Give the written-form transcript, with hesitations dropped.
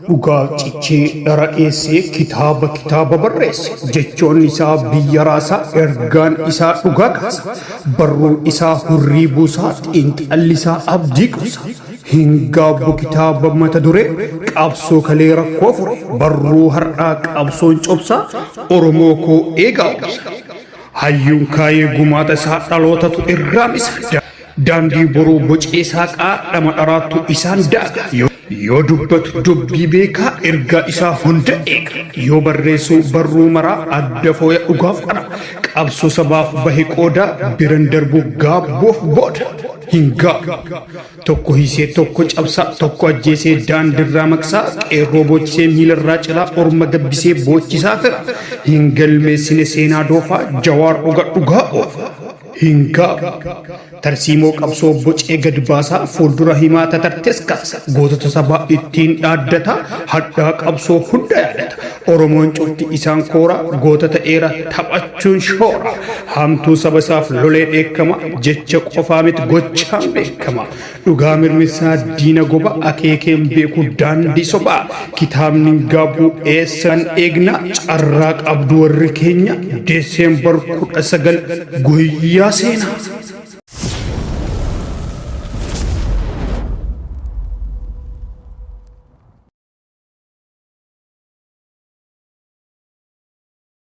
Dhugaa cichee ra'eessee kitaaba barreesse jechoonni isaa biyya raasaa ergaan isaa dhugaa kaasa barruun isaa hurrii buusaa xiinxalli isaa abdii qusa hin gaabbu kitaaba mata duree qabsoo kalee rakkoo fure barruu har'aa qabsoon cobsaa oromoo koo eegaa obsa hayyuun kaayee gumaata isaa dhalootatu irraa misa daandii boruu bocee saaqaa dhama dharaattu isaan daaga yoo dubbatu dubbii beekaa ergaa isaa hunda eega yoo barreessu barruu maraa adda fooya dhugaaf qara qabsoo sabaaf bahe qoodaa biran darbu gaabboof booda hin gaabu tokko hiisee tokko cabsaa tokko ajjeesee daandirraa maqsaa qeerroo boochisee miilarraa cilaa orma gabbisee boochisaa fira hin galmeessine seenaa doofaa jawaar dhugaa oofa hin gaabu tarsiimoo qabsoo bocee gad baasaa fuuldura himaa tatartes kaasa gootota sabaa ittiin dhaaddata hadhaa qabsoo hunda yaadata oromoon cufti isaan koora gootota dheeraa taphachuun shoora hamtuu saba isaaf lolee dheekkama jecha qofaa miti gochaan beekama dhugaa mirmirsaa diina goba akeekeen beeku daandii sobaa kitaabni gaabuu eessan eegna carraa qabdu warri keenya deeseembar 19 guyyaa seenaa